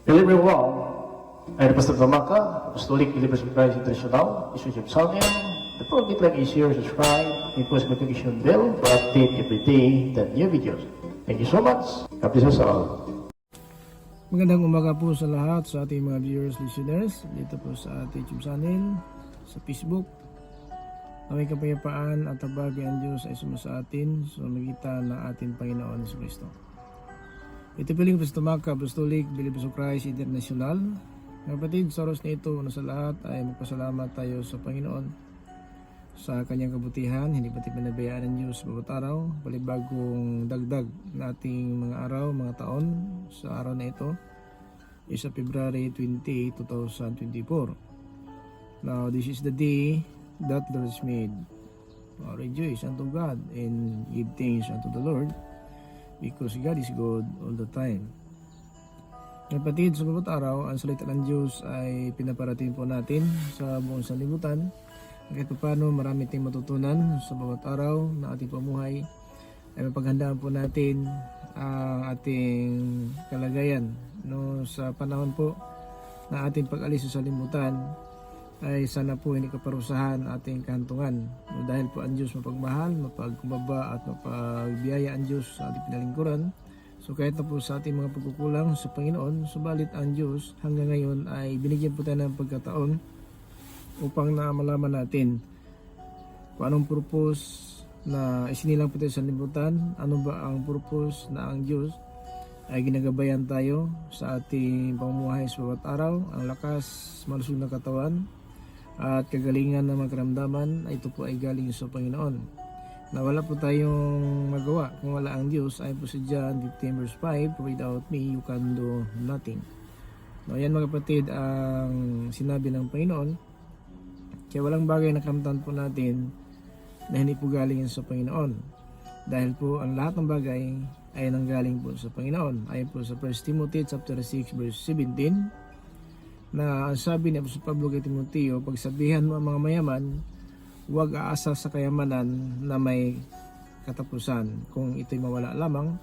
Hello everyone, I'm Pastor Gamaka, Apostolic Believers of Christ International, Bishop Channel. The project like is here, subscribe, and post notification bell for update every day the new videos. Thank you so much. God bless us all. Magandang umaga po sa lahat sa ating mga viewers, listeners dito po sa ating YouTube channel, sa Facebook. May kapayapaan at habagi ang Diyos ay sumasa atin sa magitan ng ating Panginoon Hesus Kristo. Ito piling Pastor Maka, Apostolic Believers of Christ International. Mga kapatid, sa oras na ito, una sa lahat ay magpasalamat tayo sa Panginoon sa kanyang kabutihan. Hindi pati pinabayaan ng Diyos bawat araw, palibagong dagdag na ating mga araw, mga taon sa araw na ito is sa February 28, 2024. Now, this is the day that the Lord has made. Rejoice unto God and give thanks unto the Lord, because God is good all the time. Kapatid, sa bawat araw, ang salita ng Diyos ay pinaparating po natin sa buong sanlibutan. Kahit paano marami tayong matutunan sa bawat araw na ating pamuhay, ay mapaghandaan po natin ang ating kalagayan. No, sa panahon po na ating pag-alis sa sanlibutan, ay sana po hindi kaparusahan ating kahantungan. No, dahil po ang Diyos mapagmahal, mapagkumbaba at mapagbiyaya ang Diyos sa ating pinalingkuran. So kahit na po sa ating mga pagkukulang sa Panginoon, subalit ang Diyos hanggang ngayon ay binigyan po tayo ng pagkataon upang na malaman natin kung anong purpose na isinilang po tayo sa libutan, ano ba ang purpose na ang Diyos ay ginagabayan tayo sa ating pamumuhay sa bawat araw, ang lakas, malusog na katawan, at kagalingan ng mga karamdaman ay ito po ay galing sa Panginoon. Na wala po tayong magawa kung wala ang Diyos. Ay po si John 15 verse 5, without me you can do nothing. No, yan mga kapatid ang sinabi ng Panginoon. Kaya walang bagay na kamtan po natin na hindi po galing sa Panginoon. Dahil po ang lahat ng bagay ay nanggaling po sa Panginoon. Ayon po sa 1 Timothy chapter 6 verse 17, na sabi ni Apostol Pablo kay Timoteo, pagsabihan mo ang mga mayaman, huwag aasa sa kayamanan na may katapusan, kung ito'y mawala lamang,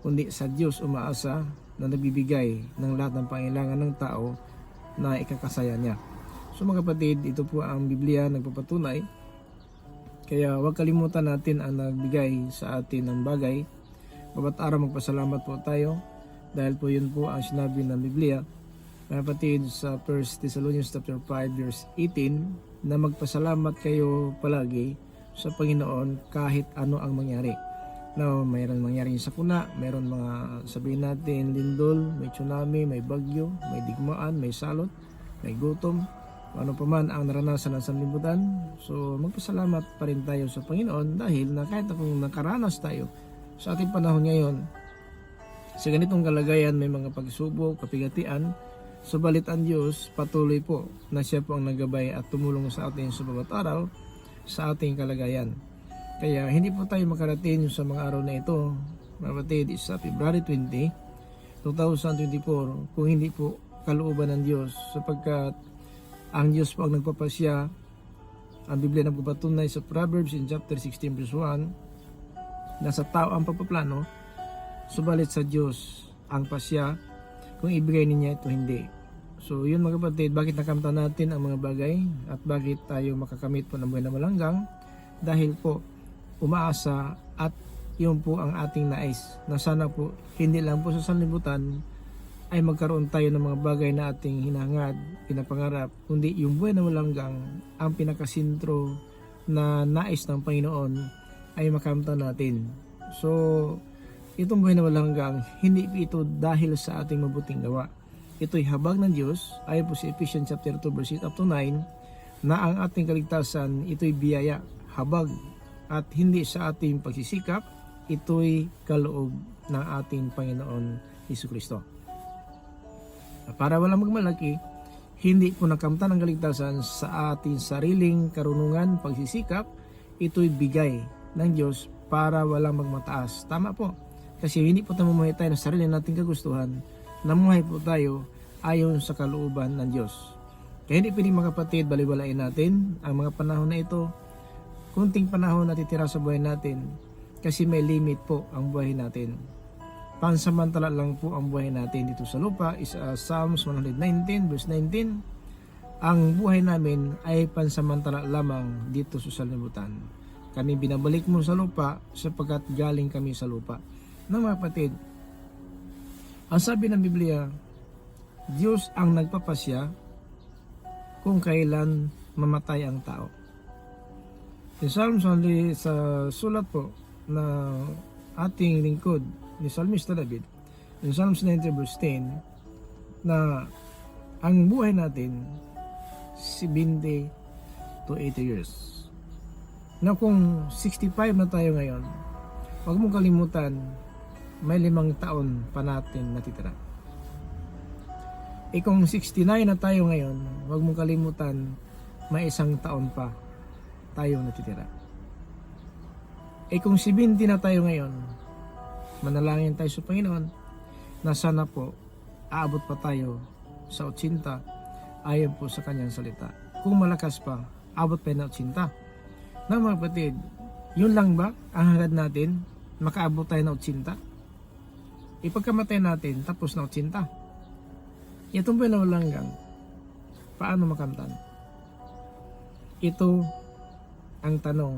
kundi sa Diyos umaasa na nagbibigay ng lahat ng pangailangan ng tao na ikakasaya niya. So mga kapatid, ito po ang Biblia nagpapatunay. Kaya huwag kalimutan natin ang nagbigay sa atin ng bagay. Babat araw magpasalamat po tayo, dahil po yun po ang sinabi ng Biblia. Mga kapatid, sa 1 Thessalonians chapter 5 verse 18, na magpasalamat kayo palagi sa Panginoon kahit ano ang mangyari. Now, mayroon mangyaring sakuna, mayroon mga sabihin natin lindol, may tsunami, may bagyo, may digmaan, may salot, may gutom, ano pa man ang naranasan ng sanlibutan. So magpasalamat pa rin tayo sa Panginoon, dahil na kahit kung nakaranas tayo sa ating panahon ngayon sa ganitong kalagayan, may mga pagsubok, kapigatian, subalit ang Diyos patuloy po na siya po ang naggabay at tumulong sa atin sa bawat araw sa ating kalagayan. Kaya hindi po tayo makarating sa mga araw na ito, mga kapatid, sa February 20, 2024 kung hindi po kalooban ng Diyos, sapagkat ang Diyos po ang nagpapasya. Ang Biblia nagpapatunay sa Proverbs in chapter 16 verse 1 na sa tao ang pagpaplano, subalit sa Diyos ang pasya kung ibigay niya ito hindi. So yun mga kapatid, bakit nakamtan natin ang mga bagay at bakit tayo makakamit po ng buhay na malanggang? Dahil po umaasa at yun po ang ating nais, na sana po hindi lang po sa sanlibutan ay magkaroon tayo ng mga bagay na ating hinangad, pinapangarap, kundi yung buhay na malanggang ang pinakasintro na nais ng Panginoon ay makamtan natin. So itong buhay na malanggang, hindi ito dahil sa ating mabuting gawa. Ito'y habag ng Diyos, ayon po si Ephesians chapter 2 verse 8 up to 9, na ang ating kaligtasan, ito'y biyaya, habag, at hindi sa ating pagsisikap, ito'y kaloob ng ating Panginoon Hesus Kristo. Para walang magmalaki, hindi po nakamtan ang kaligtasan sa ating sariling karunungan, pagsisikap, ito'y bigay ng Diyos para walang magmataas. Tama po. Kasi hindi po tayo mamuhay tayo ng sarili nating kagustuhan, namuhay po tayo ayon sa kalooban ng Diyos. Kaya hindi pwedeng mga kapatid, baliwalain natin ang mga panahon na ito. Kunting panahon natitira sa buhay natin, kasi may limit po ang buhay natin. pansamantala lang po ang buhay natin dito sa lupa is Psalms 119 verse 19. Ang buhay namin ay pansamantala lamang dito sa sanlibutan. Kami binabalik mo sa lupa sapagkat galing kami sa lupa. Na mga kapatid, ang sabi ng Biblia, Diyos ang nagpapasya kung kailan mamatay ang tao. In Psalms only sa sulat po na ating lingkod ni Psalmista David, in Psalms 90 verse 10, na ang buhay natin 70 to 80 years. Na kung 65 na tayo ngayon, huwag mong kalimutan, may 5 taon pa natin natitira. Kung 69 na tayo ngayon, huwag mong kalimutan, may 1 taon pa tayong natitira. Kung 70 na tayo ngayon, manalangin tayo sa Panginoon na sana po aabot pa tayo sa 80 ayon po sa kanyang salita. Kung malakas pa, abot pa na 80. Na mga kapatid, yun lang ba ang hangad natin? Makaabot tayo na 80? Ipagkamatay natin, tapos na 80. Itong pinawalanggang, paano makamtan? Ito ang tanong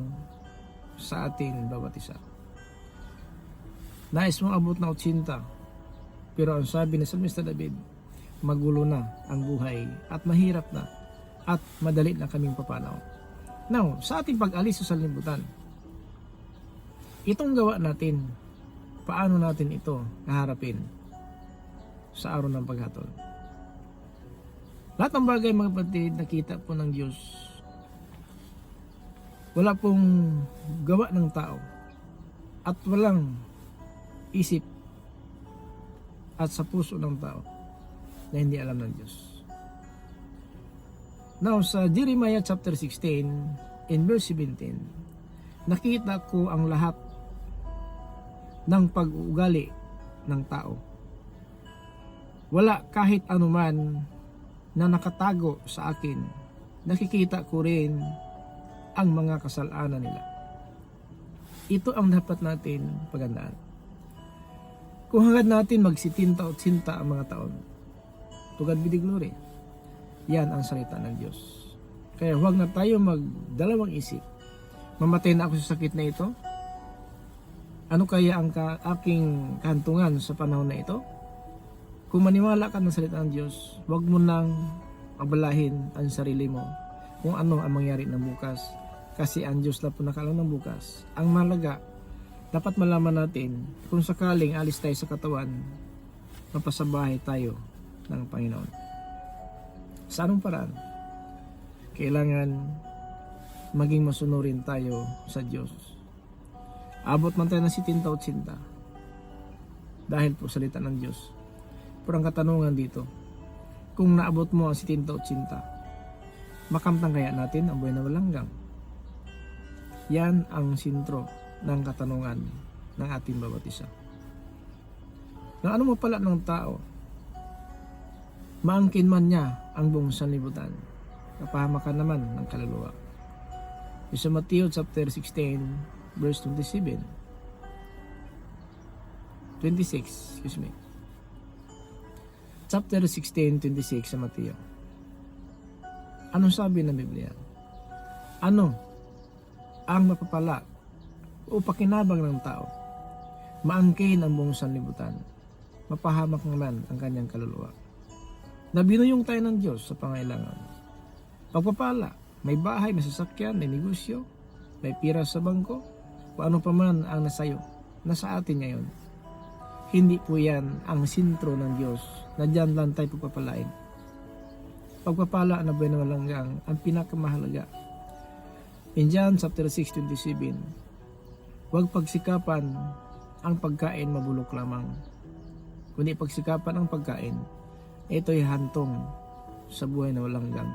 sa atin bawat isa. Nais mong abot na 80, pero ang sabi ni Psalmista David, magulo na ang buhay at mahirap na at madali na kaming papanaw. Now, sa ating pag-alis sa sanlibutan, itong gawa natin, paano natin ito haharapin sa araw ng paghatol? Lahat ng bagay mga kapatid, nakita po ng Diyos. Wala pong gawa ng tao at walang isip at sa puso ng tao na hindi alam ng Diyos. Now sa Jeremiah chapter 16 in verse 17, nakita ko ang lahat ng pag-uugali ng tao. Wala kahit anuman na nakatago sa akin. Nakikita ko rin ang mga kasalanan nila. Ito ang dapat natin pagandaan. Kung hangad natin magsitinta o tsinta ang mga taon, to God be the glory. Yan ang salita ng Diyos. Kaya huwag na tayo magdalawang isip. Mamatay na ako sa sakit na ito? Ano kaya ang aking kahantungan sa panahon na ito? Kung maniwala ka ng salita ng Diyos, huwag mo nang abalahin ang sarili mo kung ano ang mangyari ng bukas. Kasi ang Diyos na po nakaalam ng bukas. Ang mahalaga, dapat malaman natin kung sakaling alis tayo sa katawan, mapasabahay tayo ng Panginoon. Sa anong paraan? Kailangan maging masunurin tayo sa Diyos. Abot man tayo ng 70 o 80 dahil po salita ng Diyos. Pero ang katanungan dito, kung naabot mo ang 70 o 80, makamtang kaya natin ang buhay na walanggang? Yan ang sentro ng katanungan ng ating bawat isa. Na ano mo pala ng tao, maangkin man niya ang buong sanlibutan, napahamakan naman ng kaluluwa. Sa Matthew chapter 16 verse 26, excuse me. Chapter 16:26 sa Mateo. Anong sabi ng Biblia? Ano ang mapapala o pakinabang ng tao? Maangkin ang buong sanlibutan, mapahamak naman ang kanyang kaluluwa. Nabinuyong tayo ng Diyos sa pangailangan. Pagpapala, may bahay, may sasakyan, may negosyo, may pira sa bangko, kung ano pa man ang nasayo, nasa atin ngayon. Hindi po yan ang sentro ng Diyos na dyan lang tayo pagpapalain. Pagpapala na buhay na walanggang ang pinakamahalaga. In John chapter 6:27, huwag pagsikapan ang pagkain mabulok lamang, kundi pagsikapan ang pagkain, ito'y hantong sa buhay na walanggang.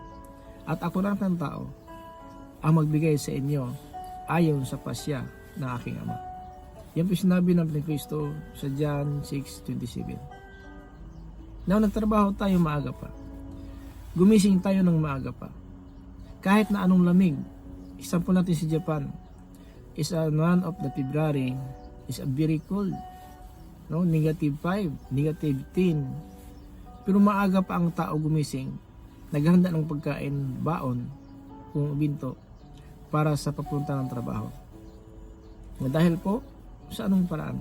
At ako lang ng tao ang magbigay sa inyo ayon sa pasya ng aking Ama. Yan po sinabi ng Kristo sa John 6:27. Now, nagtrabaho tayo maaga pa. Gumising tayo ng maaga pa. Kahit na anong lamig, example natin si Japan, is one of the February, is a very cold. no? Negative 5, negative 10. Pero maaga pa ang tao gumising, naghanda ng pagkain, baon, kung ubinto, para sa papunta ng trabaho. Dahil po, sa anong paraan?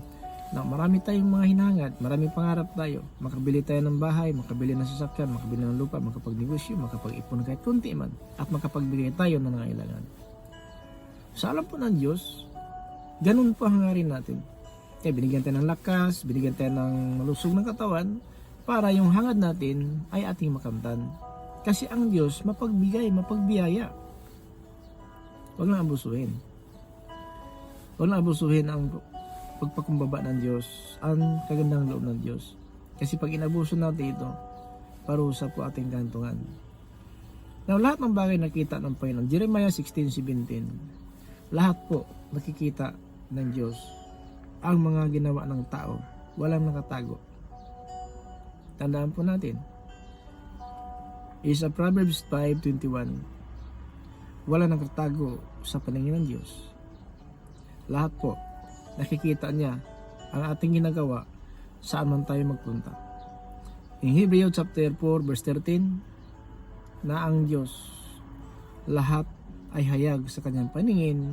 Na marami tayong mga hinangad, maraming pangarap tayo. Makabili tayo ng bahay, makabili ng sasakyan, makabili ng lupa, makapagnegosyo, makapag-ipon kahit kunti man, at makapagbigay tayo ng nangailangan. Sa alam po ng Diyos, ganun po ang hangarin natin. Kaya binigyan tayo ng lakas, binigyan tayo ng malusog ng katawan, para yung hangad natin ay ating makamtan. Kasi ang Diyos mapagbigay, mapagbiyaya. Huwag lang abusuhin. Huwag lang abusuhin ang pagpakumbaba ng Diyos, ang kagandang loob ng Diyos. Kasi pag inabuso natin ito, parusa po ating gantungan. Now, lahat ng bagay nakita ng Panginoon. Jeremiah 16:17. Lahat po nakikita ng Diyos. Ang mga ginawa ng tao, walang nakatago. Tandaan po natin. Is Proverbs 5:21. Wala nakatago sa paningin ng Diyos. Lahat po nakikita niya ang ating ginagawa saan man tayo magpunta. In Hebrews chapter 4 verse 13, na ang Diyos lahat ay hayag sa kanyang paningin,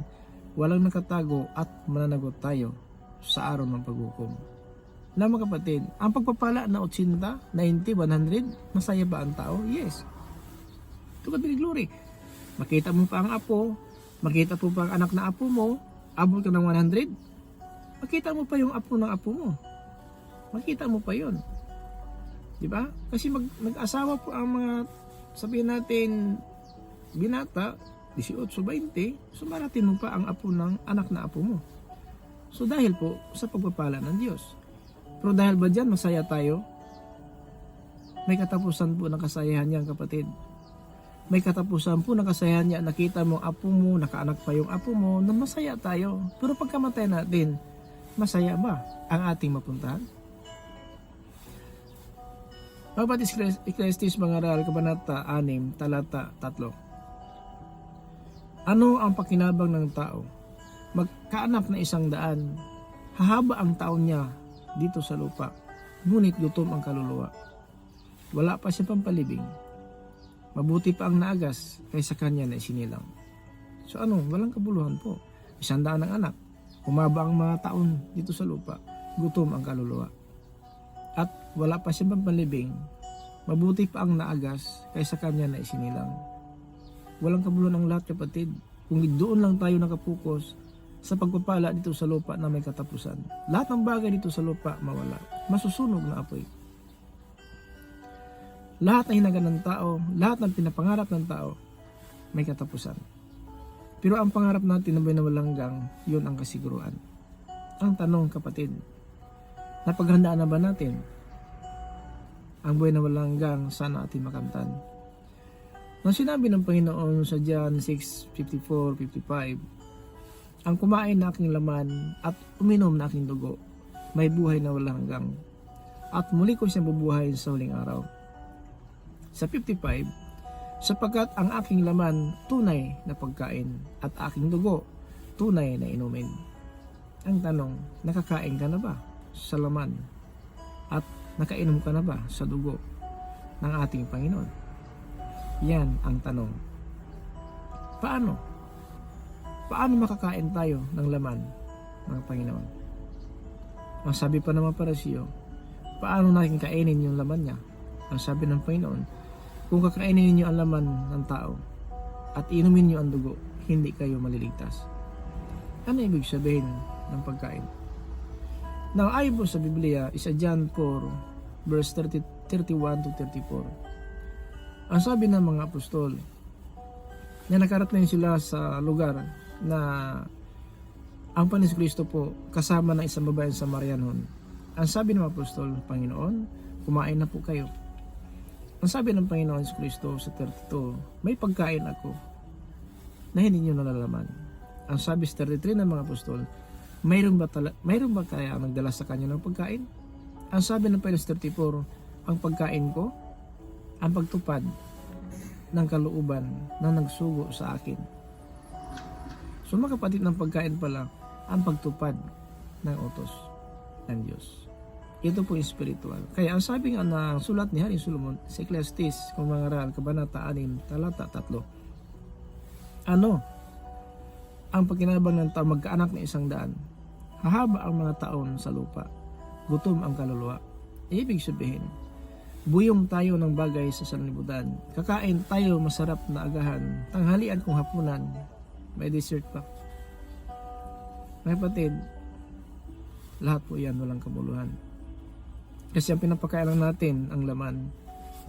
walang nakatago at mananagot tayo sa araw ng paghukom. Na mga kapatid, ang pagpapala na 80, 90, 100, masaya ba ang tao? Yes. To God be the glory. Makita mo pa ang apo, makita mo pa ang anak na apo mo, abot ka ng 100, makita mo pa yung apo ng apo mo. Makita mo pa yon, di ba? Kasi nag-asawa po ang mga, sabihin natin, binata, 18, 20, so marating mo pa ang apo ng anak na apo mo. So dahil po sa pagpapala ng Diyos. Pero dahil ba dyan masaya tayo? May katapusan po ng kasayahan yan, kapatid. May katapusan po ng kasayahan yan. Nakita mo ang apo mo, nakaanak pa yung apo mo, na masaya tayo. Pero pagkamatay natin, masaya ba ang ating mapuntahan? Mabatis Ecclesiastes mga aral, Kabanata 6, talata 3. Ano ang pakinabang ng tao? Magkaanak na 100, hahaba ang taon niya dito sa lupa, ngunit gutom ang kaluluwa. Wala pa siyang pampalibing. Mabuti pa ang naagas kaysa kanya na isinilang. So ano, walang kabuluhan po. 100 ng anak, humaba ang mga taon dito sa lupa, gutom ang kaluluwa. At wala pa siyang pampalibing. Mabuti pa ang naagas kaysa kanya na isinilang. Walang kabuluhan ang lahat, kapatid. Kung doon lang tayo nakapokus sa pagpapala dito sa lupa na may katapusan. Lahat ng bagay dito sa lupa mawala. Masusunog na apoy. Lahat ng hinagan ng tao, lahat ng pinapangarap ng tao, may katapusan. Pero ang pangarap natin na buhay na walang hanggang, yun ang kasiguruhan. Ang tanong, kapatid, napaghandaan na ba natin ang buhay na walang hanggang, sana atin makamtan? Nang sinabi ng Panginoon sa John 6:54-55, ang kumain na aking laman at uminom na aking dugo, may buhay na walang hanggang, at muli ko siyang bubuhayin sa huling araw. Sa 55, sapagkat ang aking laman tunay na pagkain at aking dugo tunay na inumin. Ang tanong, nakakain ka na ba sa laman at nakainom ka na ba sa dugo ng ating Panginoon? Yan ang tanong. Paano? Paano makakain tayo ng laman ng Panginoon? Ang sabi pa naman para siyo, paano natin kainin yung laman niya? Ang sabi ng Panginoon, kung kakainin niyo ang laman ng tao at inumin niyo ang dugo, hindi kayo maliligtas. Ano ibig sabihin ng pagkain? Now, ayon po sa Biblia, isa John 4, verse 31-34. Ang sabi ng mga apostol, na nakarating sila sa lugar na ang Panginoon Kristo po kasama ng isang babaeng Samarianon. Ang sabi ng apostol, Panginoon, kumain na po kayo. Ang sabi ng Panginoon Kristo sa 32, may pagkain ako na hindi nyo nalalaman. Ang sabi sa 33 ng mga apostol, mayroon ba kaya nagdala sa kanya ng pagkain? Ang sabi ng Panginoon sa 34, ang pagkain ko, ang pagtupad ng kalooban na nagsugo sa akin. So mga kapatid, ng pagkain pala ang pagtupad ng utos ng Diyos. Ito po spiritual. Kaya ang sabi nga ng sulat ni Haring Solomon sa Ecclesiastes, kung mga aral, Kabanata 6, talata 3. Ano ang pagkinabang ng tao magkaanak ng 100? Hahaba ang mga taon sa lupa. Gutom ang kaluluwa. Ibig sabihin, buyong tayo ng bagay sa sanlibutan. Kakain tayo masarap na agahan. Tanghalian kung hapunan, may dessert pa. Mga kapatid, lahat po yan walang kamuluhan. Kasi ang pinapakain lang natin ang laman,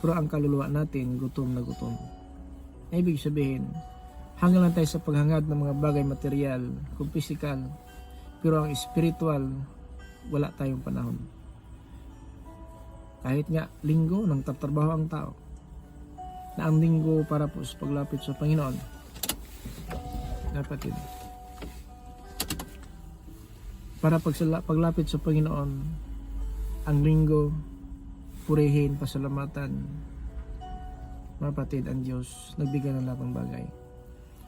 pero ang kaluluwa natin gutom na gutom. Ibig sabihin, hanggang lang tayo sa paghangad ng mga bagay material, kung physical, pero ang spiritual, wala tayong panahon. Kahit nga linggo nang tatrabaho ang tao, na ang linggo para po sa paglapit sa Panginoon. Kapatid, para paglapit sa Panginoon, ang linggo, purihin, pasalamatan, mapatid ang Diyos, nagbigay ng lahat ng bagay.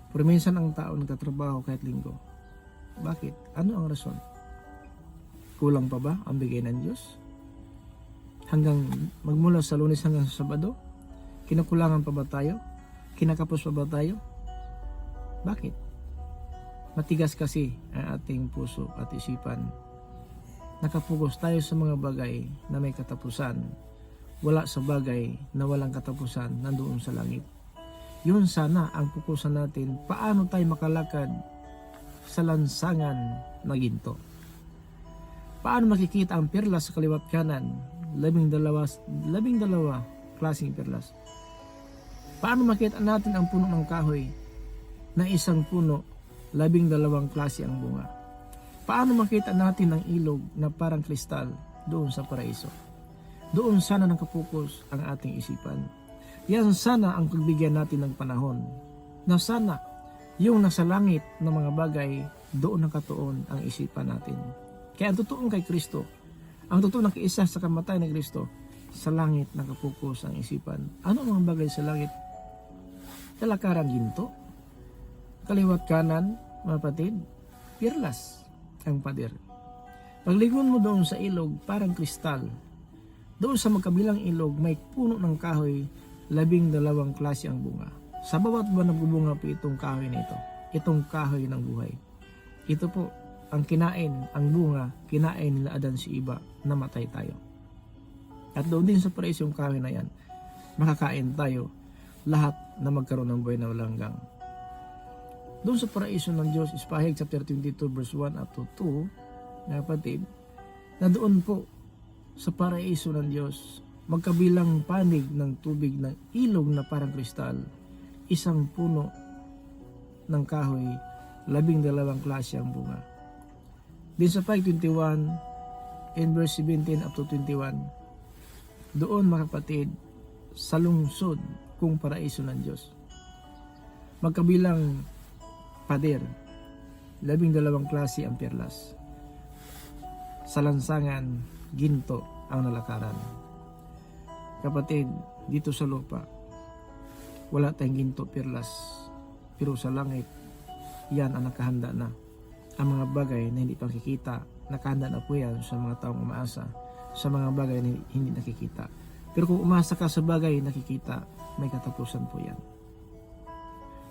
Pero minsan ang tao nagtatrabaho kahit linggo. Bakit? Ano ang rason? Kulang pa ba ang bigay ng Diyos? Hanggang magmula sa Lunes hanggang sa Sabado? Kinukulangan pa ba tayo? Kinakapos pa ba tayo? Bakit? Matigas kasi ang ating puso at isipan. Nakapugos tayo sa mga bagay na may katapusan. Wala sa bagay na walang katapusan nandoon sa langit. Yun sana ang pukusan natin. Paano tayo makalakad sa lansangan na ginto? Paano makikita ang perlas sa kaliwat kanan? 12 klaseng perlas. Paano makita natin ang puno ng kahoy na isang puno, 12 klase ang bunga? Paano makita natin ang ilog na parang kristal doon sa paraiso? Doon sana nakapokus ang ating isipan. Yan sana ang pagbigyan natin ng panahon. Na sana yung nasa langit ng mga bagay, doon nakatuon ang isipan natin. Kaya ang totoong kay Kristo, ang totoong nakiisa sa kamatayan ni Kristo, sa langit nakapokus ang isipan. Ano ang mga bagay sa langit? Kalakaran ginto, kaliwat kanan, mga patid, pirlas ang pader. Paglingon mo doon sa ilog, parang kristal. Doon sa magkabilang ilog, may puno ng kahoy, 12 klase ang bunga. Sa bawat buwan nagbubunga po itong kahoy na ito. Itong kahoy ng buhay. Ito po, ang kinain, ang bunga, kinain nila Adan si Iba, namatay tayo. At doon din sa paraiso yung kahoy na yan, makakain tayo, lahat na magkaroon ng buhay na walang hanggang. Doon sa paraiso ng Diyos, Pahayag chapter 22 verse 1 up to 2, na kapatid, na doon po sa paraiso ng Diyos, magkabilang panig ng tubig ng ilog na parang kristal, isang puno ng kahoy, 12 klase ang bunga. Din sa Pahayag 21 in verse 17 up to 21, doon mga kapatid, sa lungsod kung paraiso ng Diyos, magkabilang pader, 12 klase ang perlas. Sa lansangan, ginto ang nalakaran. Kapatid, dito sa lupa, wala tayong ginto, perlas. Pero sa langit, yan ang nakahanda na. Ang mga bagay na hindi pa nakikita, nakahanda na po yan sa mga taong umaasa. Sa mga bagay na hindi nakikita. Pero kung umasa ka sa bagay nakikita, may katapusan po yan.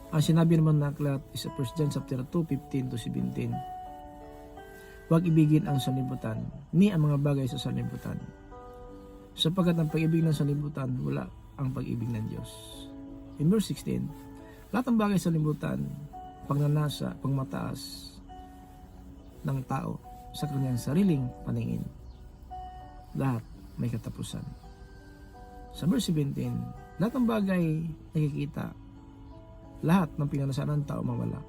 Ang sinabi naman na aklat is sa 1 John chapter 2, 15 to 17. Huwag ibigin ang sanlibutan, ni ang mga bagay sa sanlibutan. Sapagkat ang pag-ibig ng sanlibutan, wala ang pag-ibig ng Diyos. In verse 16, lahat ng bagay sa sanlibutan, pagnanasa, pangmataas ng tao sa kanyang sariling paningin, lahat may katapusan. Sa verse 17, lahat ng bagay nakikita, lahat ng pinanasaan ng tao mawala.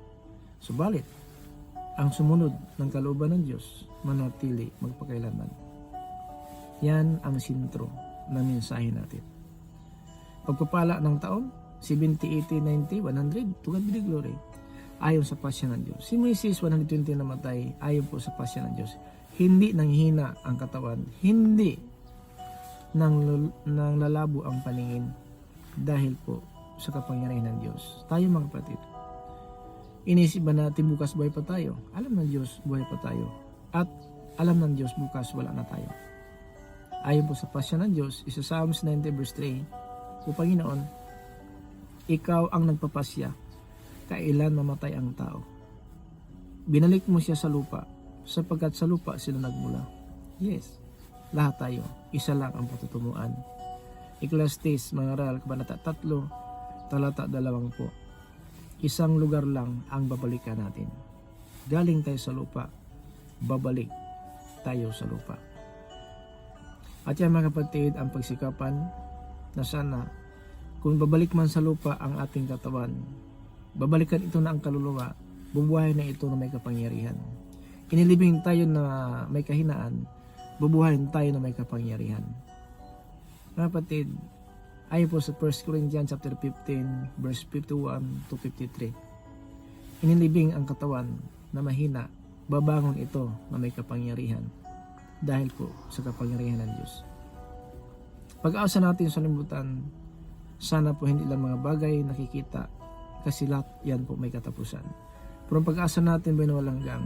Subalit, ang sumunod ng kalooban ng Diyos manatili magpakailanman. Yan ang sintro ng mensahe natin. Pagpapala ng taon, 70, 80, 90, 100, to God be the glory, ayon sa pasya ng Diyos. Si Moises 120 namatay, ayon po sa pasya ng Diyos. Hindi nanghina ang katawan, hindi nang lalabo ang paningin, dahil po sa kapangyarihan ng Diyos. Tayo mga kapatid, inisip ba natin bukas buhay pa tayo? Alam ng Diyos buhay pa tayo. At alam ng Diyos bukas wala na tayo. Ayon po sa pasya ng Diyos, isa Psalms 90 verse 3, O Panginoon, Ikaw ang nagpapasya, kailan mamatay ang tao. Binalik mo siya sa lupa, sapagkat sa lupa sila nagmula. Yes, lahat tayo, isa lang ang patutunguhan. Ecclesiastes, mga aral, kabanata 3, talata 20. Isang lugar lang ang babalikan natin. Galing tayo sa lupa, babalik tayo sa lupa. At yan mga kapatid, ang pagsikapan na sana kung babalik man sa lupa ang ating katawan, babalikan ito na ang kaluluwa, bubuhay na ito na may kapangyarihan. Inilibing tayo na may kahinaan, bubuhayin tayo na may kapangyarihan. Mga kapatid, ayon po sa 1 Corinthians chapter 15 verse 51 to 53, inilibing ang katawan na mahina, babangon ito na may kapangyarihan dahil po sa kapangyarihan ng Diyos. Pag-asa natin sa libutan, sana po hindi lang mga bagay nakikita kasi lahat yan po may katapusan. Pero ang pag-asa natin walang hanggang,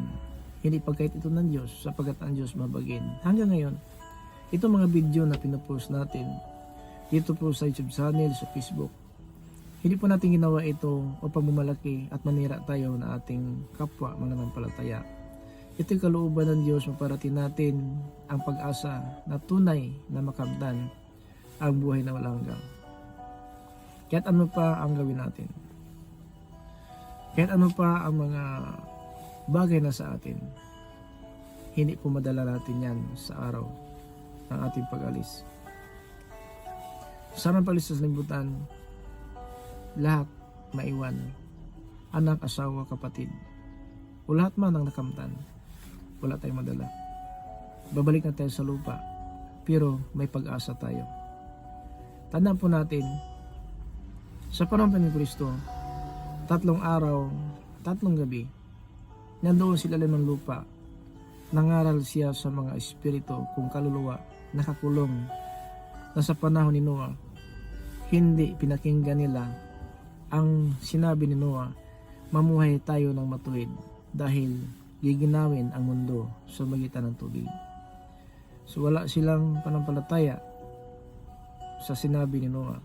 hindi pagkait ito ng Diyos sapagkat ang Diyos mabagin. Hanggang ngayon, itong mga video na pinopost natin dito po sa YouTube channel, sa Facebook, hindi po natin ginawa ito upang bumalaki at manira tayo na ating kapwa mananampalataya. Ito'y kalooban ng Diyos, maparating natin ang pag-asa na tunay na makamtan ang buhay na walang hanggang. Kahit ano pa ang gawin natin, kahit ano pa ang mga bagay na sa atin, hindi po madala natin yan sa araw ng ating pag-alis. Sa pag-alis sa libutan, lahat maiwan, anak, asawa, kapatid, o lahat man ang nakamtan, wala tayong madala. Babalik na tayo sa lupa, pero may pag-asa tayo. Tandaan po natin, sa panahon ni Kristo, 3 araw, 3 gabi, nandoon sila ng lupa, nangaral siya sa mga espiritu kung kaluluwa, nakakulong, na sa panahon ni Noah, hindi pinakinggan nila ang sinabi ni Noah, mamuhay tayo ng matuwid dahil giginawin ang mundo sa magitan ng tubig. So wala silang panampalataya sa sinabi ni Noah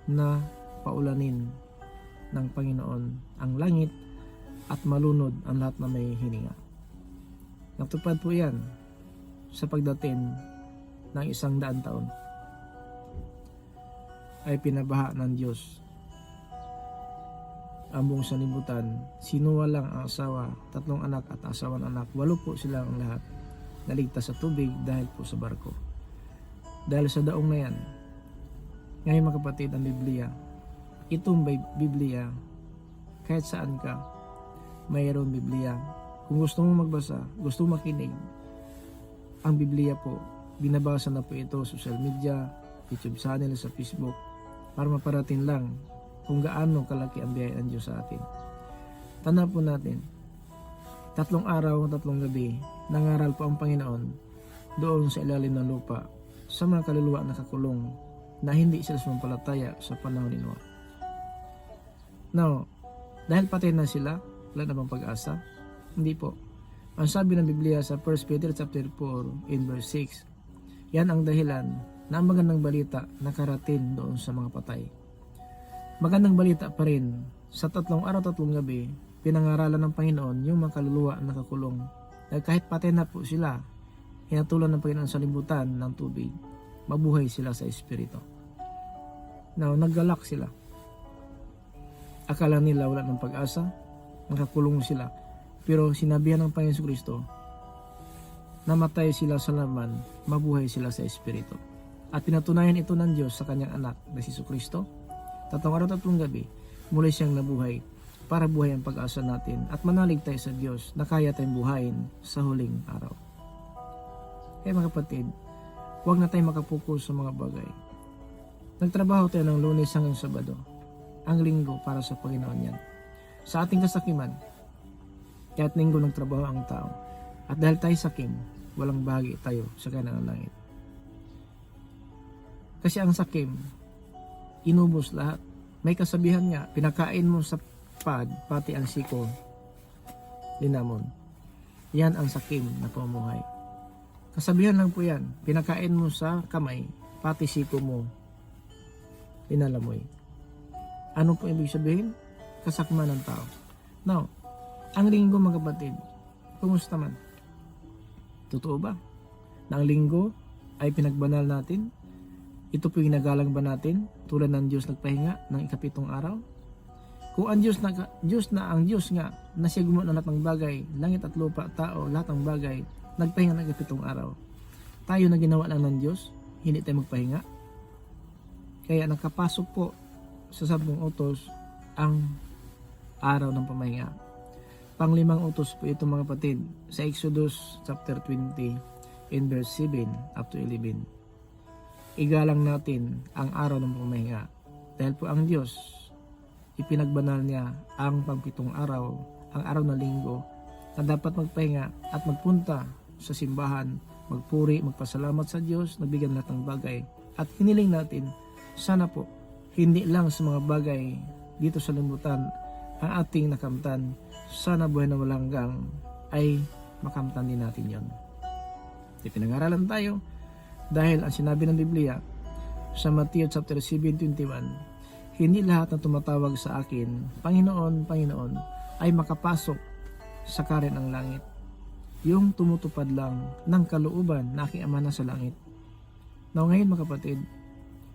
na paulanin ng Panginoon ang langit at malunod ang lahat na may hininga. Natupad po yan sa pagdating ng 100 taon ay pinabaha ng Diyos ang buong sanlibutan. Si Noah lang ang asawa, 3 anak at asawang anak, 8 po sila ang lahat naligtas sa tubig dahil po sa barko. Dahil sa daong na yan, ngayon mga kapatid, ang Biblia, itong Biblia, kahit saan ka, mayroon Biblia. Kung gusto mo magbasa, gusto mo makinig, ang Biblia po, binabasa na po ito sa social media, YouTube channel, sa Facebook, para maparating lang kung gaano kalaki ang biyaya ng Diyos sa atin. Tandaan po natin, 3 araw, 3 gabi, nangaral po ang Panginoon doon sa ilalim ng lupa sa mga kaluluwa na nakakulong na hindi sila sumampalataya sa panahon ni Noah. Now, dahil patay na sila, wala na bang pag-asa? Hindi po. Ang sabi ng Biblia sa 1 Peter chapter 4 in verse 6, yan ang dahilan na ang magandang balita nakarating doon sa mga patay. Magandang balita pa rin, sa 3 araw, 3 gabi, pinangaralan ng Panginoon yung mga kaluluwa na nakakulong. Dahil kahit patay na po sila, hinatulan ng Panginoon sa libutan ng tubig, mabuhay sila sa Espiritu. Now, naggalak sila. Akala nila wala ng pag-asa, nakakulong sila. Pero sinabihan ng Panginoon Kristo, namatay sila sa laman, mabuhay sila sa Espiritu. At pinatunayan ito ng Diyos sa kanyang anak na si Kristo. 3 araw, 3 gabi, muli siyang nabuhay para buhay ang pag-asa natin at manalig tayo sa Diyos na kaya tayong buhayin sa huling araw. Kaya mga kapatid, huwag na tayong makapokus sa mga bagay. Nagtrabaho tayo ng Lunes hanggang Sabado, ang Linggo para sa Panginoon yan. Sa ating kasakiman, kahit Linggo nagtrabaho ang tao, at dahil tayo sakim, walang bahagi tayo sa kanang langit. Kasi ang sakim, inubos lahat. May kasabihan nga, pinakain mo sa pad, pati ang siko, linamon. Yan ang sakim na pamumuhay. Kasabihan lang po yan. Pinakain mo sa kamay, pati siko mo, inalamoy. Ano po ibig sabihin? Kasakman ng tao. Now, ang linggo mga kapatid, kumusta man? Totoo ba? Na ang linggo ay pinagbanal natin? Ito po yung nagalang ba natin? Tulad ng Diyos nagpahinga ng ikapitong araw? Kung ang Diyos nga na siya gumawa ng lahat ng bagay, langit at lupa, tao, lahat ng bagay, nagpahinga ng ikapitong araw. Tayo na ginawa lang ng Diyos, hindi tayo magpahinga. Kaya nakapasok po sa 10 utos ang araw ng pamahinga. Panglimang utos po ito mga kapatid sa Exodus chapter 20 in verse 7 up to 11. Igalang natin ang araw ng pamahinga dahil po ang Diyos ipinagbanal niya ang pangpitong araw, ang araw na linggo na dapat magpahinga at magpunta sa simbahan, magpuri, magpasalamat sa Diyos, nabigyan lahat ng bagay at hiniling natin sana po hindi lang sa mga bagay dito sa limutan ang ating nakamtan, sana buhay na walang hanggang ay makamtan din natin yon. Pinag-aralan tayo dahil ang sinabi ng Biblia sa Matthew chapter 7:21, hindi lahat na tumatawag sa akin, Panginoon, Panginoon, ay makapasok sa karen ng langit. Yung tumutupad lang ng kalooban na aking Ama na sa langit. Now ngayon mga kapatid,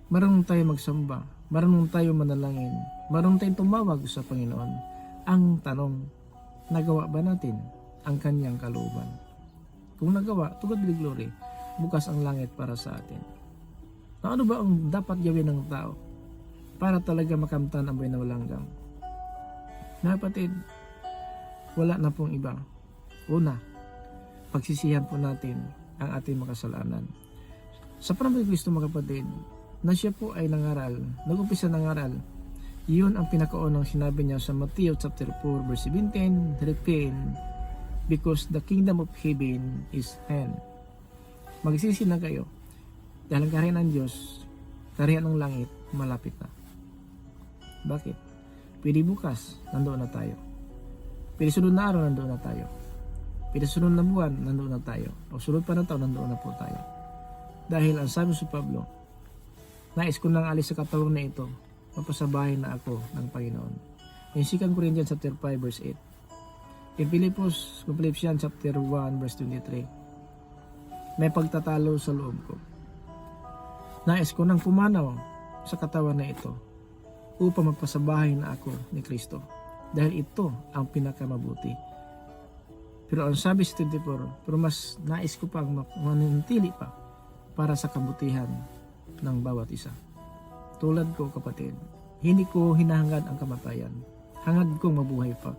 marunong tayo magsamba, marunong tayo manalangin, marunong tayong tumawag sa Panginoon. Ang tanong, nagawa ba natin ang kanyang kalooban? Kung nagawa, to God be glory, bukas ang langit para sa atin. Now, ano ba ang dapat gawin ng tao para talaga makamtan ang buhay na walang hanggan? Mga kapatid, wala na pong iba. Una, pagsisihan po natin ang ating makasalanan. Sa panahon ni Kristo mga kapatid, na siya po ay nangaral, nag-umpisa nangaral, yun ang pinakaunang sinabi niya sa Matthew chapter 4 verse 17, repent because the kingdom of heaven is hand. Magsisi na kayo dahil ang kaharian ng Diyos, kaharian ng langit, malapit na. Bakit? Pwede bukas, nandoon na tayo. Pwede sunod na araw, nandoon na tayo. Pwede sunod na buwan, nandoon na tayo. O sunod pa na taon, nandoon na po tayo. Dahil ang sabi sa Pablo, nais ko nang alis sa katawan na ito, mapasabahin na ako ng Panginoon. In 2 Corinthians chapter 5 verse 8. In Philippians chapter 1 verse 23. May pagtatalo sa loob ko. Nais ko nang pumanaw sa katawan na ito upang mapasabahin na ako ni Kristo. Dahil ito ang pinakamabuti. Pero ang sabi sa 24, pero mas nais ko pang manintili pa para sa kabutihan ng bawat isa. Tulad ko kapatid, hindi ko hinahangad ang kamatayan. Hangad kong mabuhay pa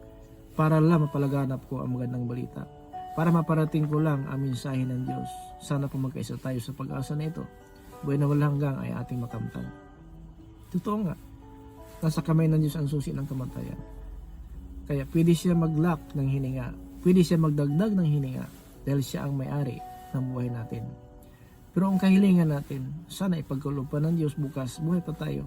para lang mapalaganap ko ang magandang balita. Para maparating ko lang ang mensahe ng Diyos. Sana po magkaisa tayo sa pag-asa na ito. Buhay na walang hanggang ay ating makamtan. Totoo nga, nasa kamay ng Diyos ang susi ng kamatayan. Kaya pwede siya mag-lock ng hininga. Pwede siya magdagdag ng hininga dahil siya ang may-ari ng buhay natin. Pero ang kahilingan natin, sana ipagkaloob pa ng Diyos bukas, buhay pa tayo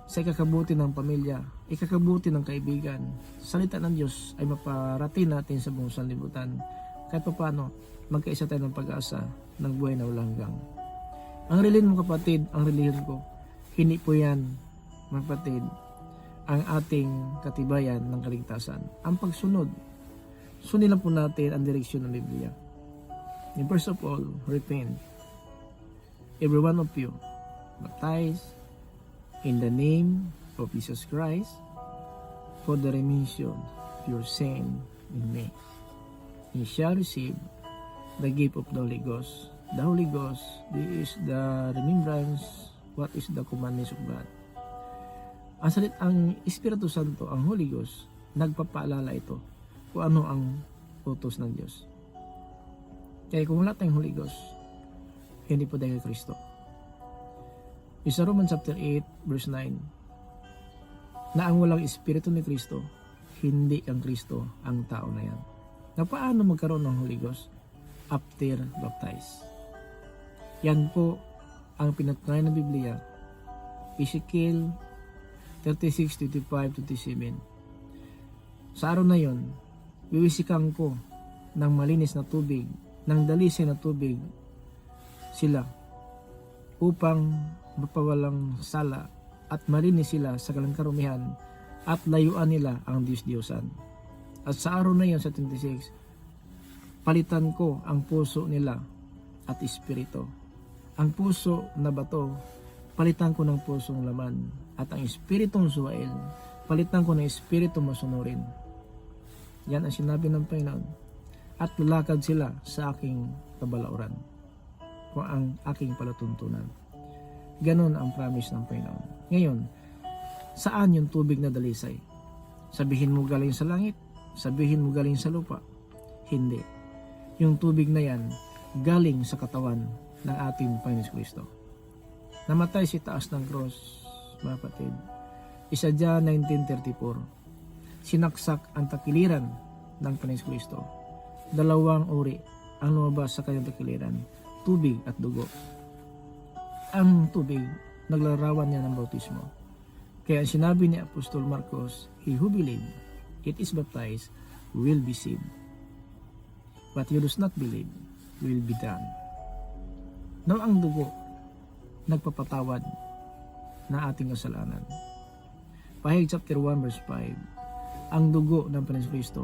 sa ikakabuti ng pamilya, ikakabuti ng kaibigan. Salita ng Diyos ay maparating natin sa buong sanlibutan. Kahit pa paano, magkaisa tayo ng pag-asa ng buhay na walang hanggang. Ang relihiyon mo kapatid, ang relihiyon ko, hindi po yan, mga kapatid, ang ating katibayan ng kaligtasan. Ang pagsunod, sundin lang po natin ang direksyon ng Biblia. In first of all, repent. Every one of you, baptize in the name of Jesus Christ for the remission of your sin in me. You shall receive the gift of the Holy Ghost. The Holy Ghost, this is the remembrance, what is the commandments of God. Ang Espiritu Santo, ang Holy Ghost, nagpapaalala ito kung ano ang utos ng Diyos. Kaya kung wala tayong Holy Ghost, hindi po tayo kay Kristo. Sa Romans chapter 8 verse 9, na ang walang Espiritu ni Kristo, hindi ang Kristo ang tao na yan. Na paano magkaroon ng Holy Ghost? After baptize. Yan po ang pinatunayan ng Biblia. Ezekiel 36, 25, 27. Sa araw na yon, wiwisikan ko ng malinis na tubig, ng dalisay na tubig sila upang mapawalang sala at marinis sila sa karumihan at layuan nila ang Diyos-Diyosan. At sa araw na yun, sa 26, palitan ko ang puso nila at espiritu. Ang puso na bato, palitan ko ng pusong laman. At ang espiritong suwail, palitan ko ng espiritu masunurin. Yan ang sinabi ng Panginoon. At lalakad sila sa aking kabalauran, kung ang aking palatuntunan. Ganon ang promise ng Panginoon. Ngayon, saan yung tubig na dalisay? Sabihin mo galing sa langit? Sabihin mo galing sa lupa? Hindi. Yung tubig na yan, galing sa katawan ng ating Panginoon Kristo. Namatay si taas ng cross, mga kapatid. Isadya 1934. Sinaksak ang takiliran ng Panginoon Kristo. Dalawang uri ang lumabas sa kanyang takiliran, tubig at dugo. Ang tubig, naglarawan niya ng bautismo. Kaya ang sinabi ni Apostol Marcos, he who believe, it is baptized, will be saved. But he does not believe, will be damned. Now ang dugo, nagpapatawad na ating kasalanan. Pahayag chapter 1 verse 5, ang dugo ng Panginoon Kristo,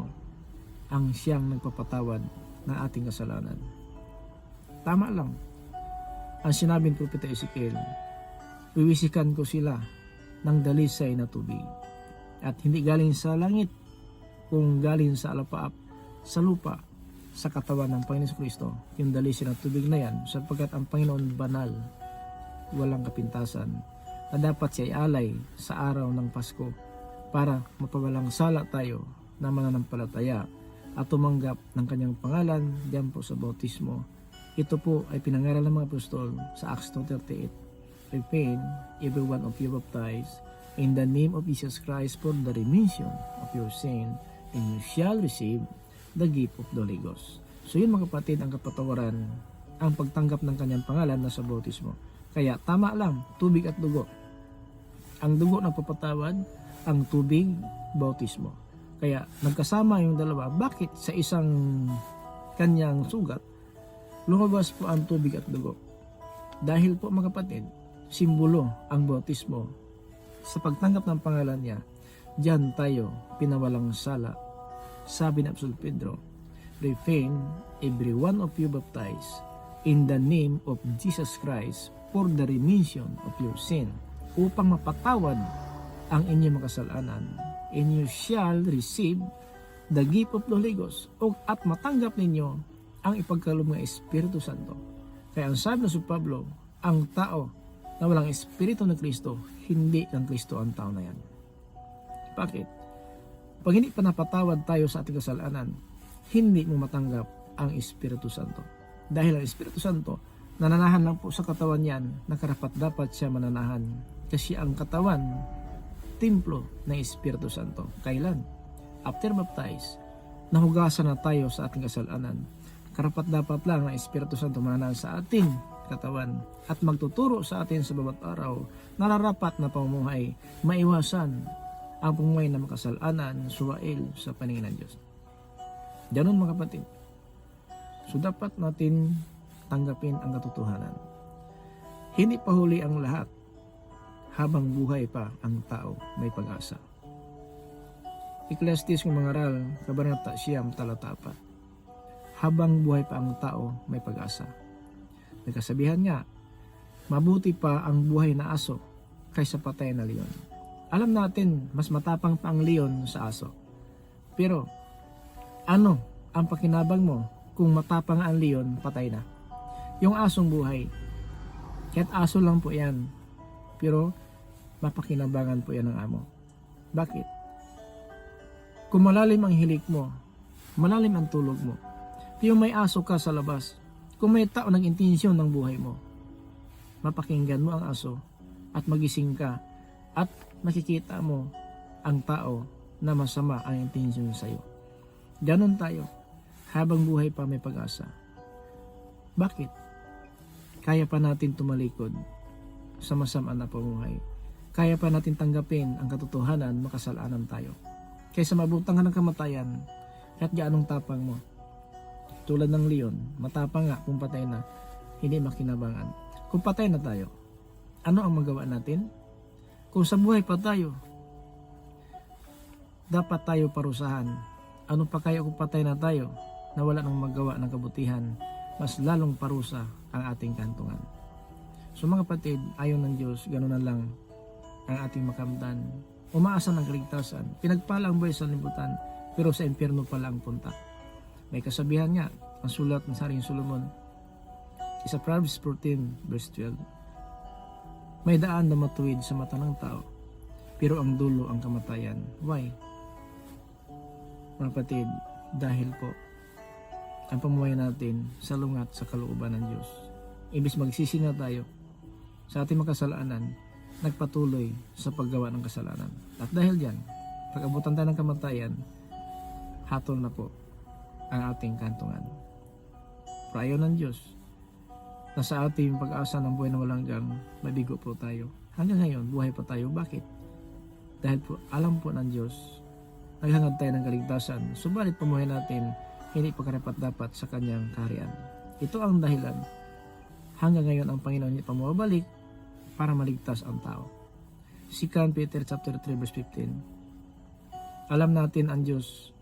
ang siyang nagpapatawad ng ating kasalanan. Tama lang. Ang sinabing propeta Ezekiel, wiwisikan ko sila ng dalisay na tubig. At hindi galing sa langit, kung galing sa alapaap, sa lupa, sa katawan ng Panginoon Kristo, yung dalisay na tubig na yan, sapagkat ang Panginoon banal, walang kapintasan, na dapat siya ialay sa araw ng Pasko para mapawalang sala tayo na mananampalataya at tumanggap ng kanyang pangalan diyan po sa bautismo. Ito po ay pinangaral ng mga apostol sa Acts 2:38. Repent, every one of you baptized in the name of Jesus Christ for the remission of your sin, and you shall receive the gift of the Holy Ghost. So yun mga kapatid, ang kapatawaran, ang pagtanggap ng kanyang pangalan na sa bautismo. Kaya tama lang, tubig at dugo. Ang dugo ng papatawad, ang tubig, bautismo. Kaya nagkasama yung dalawa. Bakit sa isang kanyang sugat, lumabas po ang tubig at dugo? Dahil po mga kapatid, simbolo ang bautismo. Sa pagtanggap ng pangalan niya, diyan tayo pinawalang sala. Sabi ni Apostol Pedro, refrain, every one of you baptized in the name of Jesus Christ for the remission of your sin, upang mapatawad ang inyong makasalanan, and you shall receive the gift of the Holy Ghost, at matanggap ninyo ang ipagkaloob ng Espiritu Santo. Kaya ang sabi ng Pablo, ang tao na walang Espiritu ng Kristo, hindi ng Kristo ang tao na yan. Bakit? Pag hindi pa napatawad tayo sa ating kasalanan, hindi mo matanggap ang Espiritu Santo. Dahil ang Espiritu Santo, nananahan lang po sa katawan yan, na karapat-dapat siya mananahan. Kasi ang katawan, templo ng Espiritu Santo. Kailan? After baptize, nahugasan na tayo sa ating kasalanan. Karapat-dapat lang ng Espiritu Santo mananahan sa ating katawan at magtuturo sa atin sa bawat araw na nararapat na pamumuhay, maiwasan ang pamumuhay na makasalanan, suwail sa paningin ng Diyos. Ganun mga kapatid. So dapat natin tanggapin ang katotohanan. Hindi pa huli ang lahat. Habang buhay pa ang tao, may pag-asa. Ecclesiastes ng mangaral, kabanata 9, talata 4. Habang buhay pa ang tao, may pag-asa. Nagkasabihan nga, mabuti pa ang buhay na aso kaysa patay na leon. Alam natin, mas matapang pa ang leon sa aso. Pero, ano ang pakinabang mo kung matapang ang leon, patay na? Yung asong buhay, kahit aso lang po yan, pero mapakinabangan po yan ng amo. Bakit? Kung malalim ang hilik mo, malalim ang tulog mo, yung may aso ka sa labas, kung may tao ng intensyon ng buhay mo, mapakinggan mo ang aso at magising ka at makikita mo ang tao na masama ang intensyon sa iyo. Ganon tayo, habang buhay pa may pag-asa. Bakit? Kaya pa natin tumalikod sa masama na pamumuhay. Kaya pa natin tanggapin ang katotohanan, makasalanan tayo. Kaysa mabutangan ng kamatayan, kahit gaanong tapang mo. Tulad ng leon, matapang nga kung patay na, hindi makinabangan. Kung patay na tayo, ano ang magawa natin? Kung sa buhay pa tayo, dapat tayo parusahan. Ano pa kaya kung patay na tayo na wala nang magawa ng kabutihan, mas lalong parusa ang ating kantungan. So mga kapatid, ayon ng Diyos, gano'n na lang ang ating makamtan. Umaasa ng kaligtasan, pinagpala ang buhay sa libutan, pero sa impyerno pala ang punta. May kasabihan nga, ang sulat ng Haring Solomon, isa Proverbs 14 verse 12. May daan na matuwid sa mata ng tao, pero ang dulo ang kamatayan. Why? Mga kapatid, dahil po ang pamuhay natin sa lungat sa kalooban ng Diyos. Ibig magsisi na tayo sa ating makasalanan, nagpatuloy sa paggawa ng kasalanan. At dahil diyan, pag abutan tayo ng kamatayan, hatol na po ang ating kantungan. Pero ayaw ng Diyos na sa ating pag-asa ng buhay na walang hanggang, mabigo po tayo. Hanggang ngayon, buhay pa tayo. Bakit? Dahil po, alam po ng Diyos, naghangad tayo ng kaligtasan, subalit pamuhay natin, hindi pa karapat-dapat sa kanyang kaharian. Ito ang dahilan, hanggang ngayon ang Panginoon niya pamabalik para maligtas ang tao. 2 Peter chapter 3 verse 15. Alam natin ang Diyos,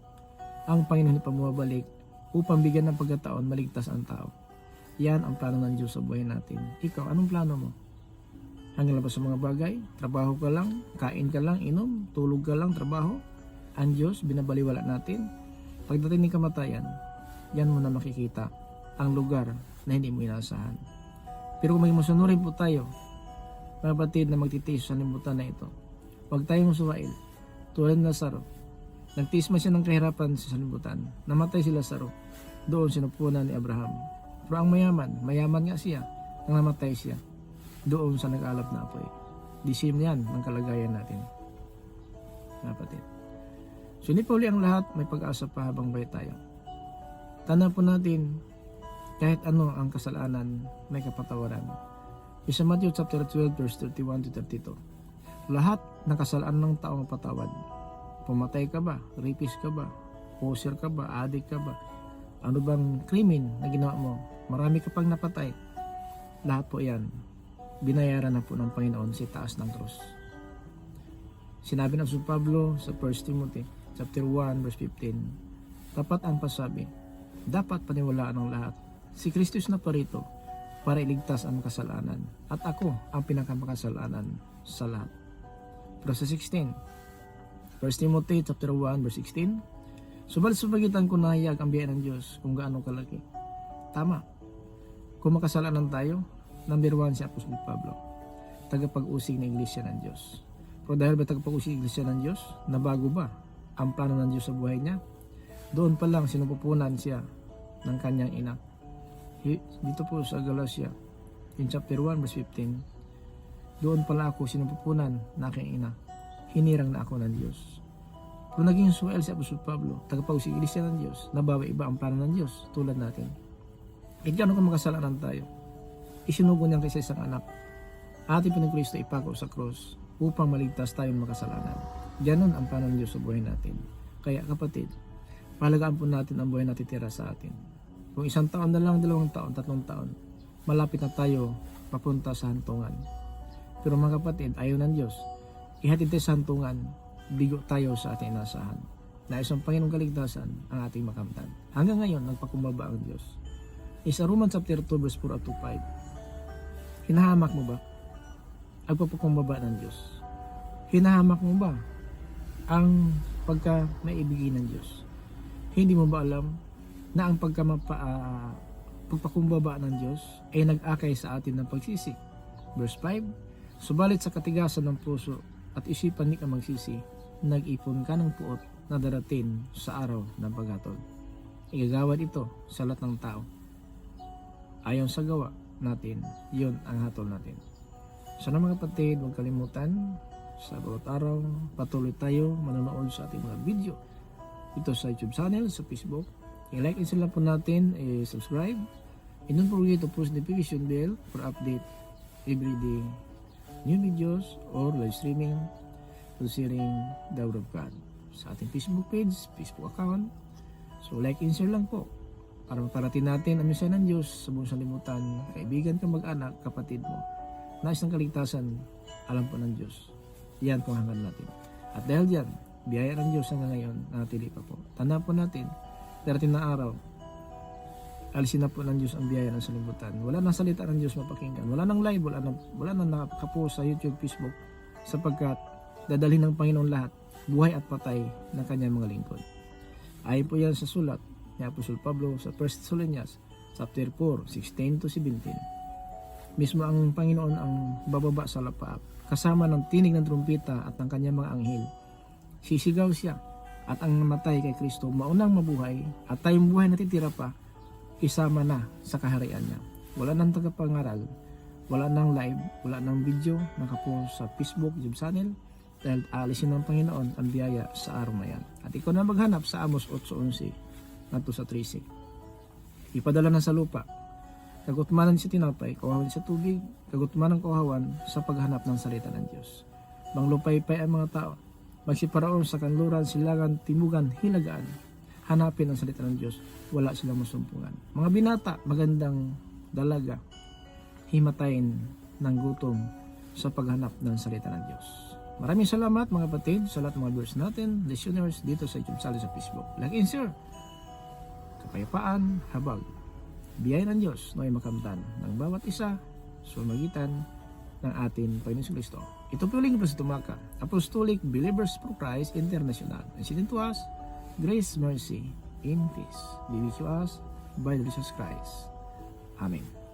ang Panginoon niya pamabalik upang bigyan ng pagkataon maligtas ang tao. Yan ang plano ng Diyos sa buhay natin. Ikaw, anong plano mo? Hanggang labas sa mga bagay? Trabaho ka lang? Kain ka lang? Inom? Tulog ka lang? Trabaho? Ang Diyos, binabaliwala natin. Pagdating ng kamatayan, yan mo na makikita ang lugar na hindi mo inaasahan. Pero kung may masunurin po tayo, mga batid na magtitiis sa limutan na ito, huwag tayong suwail. Tulad ng Lazaro, nagtiis man siya ng kahirapan sa salibutan, namatay si Lazaro, doon sinupunan ni Abraham. Pero ang mayaman nga siya, nang namatay siya, doon sa nag-alap na apoy. Disim yan ng kalagayan natin. Mga batid. So hindi pa uli ang lahat, may pag-asa pa habang buhay tayo. Tandaan po natin, kahit ano ang kasalanan, may kapatawaran. Sa Matthew chapter 12 verse 31 to 32. Lahat ng kasalanan ng tao mapatawad. Pumatay ka ba? Rapist ka ba? Poser ka ba? Addict ka ba? Ano bang krimen na ginawa mo? Marami ka pang napatay. Lahat po yan, binayaran na po ng Panginoon sa taas ng krus. Sinabi ng Apostol Pablo sa 1 Timothy chapter 1 verse 15, tapat ang pasabi, dapat paniwalaan ng lahat. Si Kristus na parito para iligtas ang makasalanan, at ako ang pinakamakasalanan sa lahat. Verse 16, 1 Timothy chapter 1 verse 16, subalit sa pagitan ko nahayag ang biyaya ng Diyos kung gaano kalaki. Tama. Kung makasalanan tayo, number 1 si Apostol Pablo, tagapag-usig ng Iglesia ng Diyos. Pero dahil ba tagapag-usig ng Iglesia ng Diyos, nabago ba ang plano ng Diyos sa buhay niya? Doon pa lang sinupupunan siya ng kanyang ina. Dito po sa Galatia, in chapter 1 verse 15, doon pala ako sinupupunan ng aking ina. Hinirang na ako ng Diyos. Kung naging suwail si Apostol Pablo, tagapag-usig ng Iglesia ng Diyos, nabawi iba ang plano ng Diyos tulad natin. Gano'n kung makasalanan tayo, isinugo niya kaysa isang anak. Ating Pinagkristo ipako sa cross upang maligtas tayong makasalanan. Ganon ang plano ng Diyos sa buhay natin. Kaya kapatid, pahalagaan po natin ang buhay na titira sa atin. Kung 1 taon na lang, 2 taon, 3 taon, malapit na tayo papunta sa hantungan. Pero mga kapatid, ayaw ng Diyos. Ihatid tayo sa hantungan, bigo tayo sa ating inasahan. Nais ang Panginoong kaligtasan ang ating makamtan. Hanggang ngayon, nagpakumbaba ang Diyos. Sa Romans chapter 2 verse 4 to 5. Hinahamak mo ba ang pagpakumbaba ng Diyos? Hinahamak mo ba ang pagka maibigin ng Diyos? Hindi mo ba alam na ang pagpakumbaba ng Diyos ay nag-akay sa atin ng pagsisi? Verse 5, subalit sa katigasan ng puso at isipan ni ka magsisi, nag-ipon ka ng puot na darating sa araw ng paghatol. Igagawad ito sa lahat ng tao. Ayon sa gawa natin, yun ang hatol natin. Sana mga kapatid, huwag kalimutan, sa bawat araw, patuloy tayo manonood sa ating mga video. Ito sa YouTube channel, sa Facebook. I-like and share lang po natin, subscribe. And don't forget to push the notification bell for update everyday new videos or live streaming to sharing the Word of God. Sa ating Facebook page, Facebook account. So like and share lang po. para maparating natin ang mensahe ng Diyos sa buong sanlibutan. Kaibigan ka, mag-anak, kapatid mo, nais ng kaligtasan, alam po ng Diyos. Yan po ang hanggan natin. At dahil diyan, biyaya ng Diyos hanggang ngayon, natili pa po. Tandaan po natin, darating na araw, alisin na po ng Diyos ang biyaya ng sanlibutan. Wala nang salita ng Diyos mapakinggan. Wala nang live, wala nang nakapost sa YouTube, Facebook, sapagkat dadalhin ng Panginoon lahat, buhay at patay ng kanyang mga lingkod. Ayon po yan sa sulat ni Apostol Pablo sa 1 Thessalonians chapter 4, 16 to 17. Mismo ang Panginoon ang bababa sa lapaap, kasama ng tinig ng trumpeta at ng kanyang mga anghel. Sisigaw siya, at ang namatay kay Kristo maunang mabuhay, at tayong buhay na titira pa, isama na sa kaharian niya. Wala nang tagapangaral, wala nang live, wala nang video nakapost sa Facebook, YouTube channel, dahil alisin ng Panginoon ang biyaya sa araw na yan. At ikaw na maghanap sa Amos 8:11 nato sa 3:6. Ipadala na sa lupa, kagutmanan sa tinapay, kawawan sa tubig, kagutmanan kawawan sa paghanap ng salita ng Diyos. Manglupaypay ang mga tao, magsiparaon sa kanluran, silangan, timugan, hilagaan, hanapin ang salita ng Diyos, wala silang masumpungan. Mga binata, magandang dalaga, himatayin ng gutom sa paghanap ng salita ng Diyos. Maraming salamat mga kapatid sa lahat ng mga viewers natin, listeners dito sa YouTube channel sa Facebook. Like and share. Kapayapaan, habag. Biyaya ng Diyos na ay makamtan ng bawat isa sa magitan ng ating Panginoon Kristo. Ito po uling sa Tumaka, Apostolic Believers for Christ International. And sinin to us, grace, mercy, in peace. Be with us by Jesus Christ. Amen.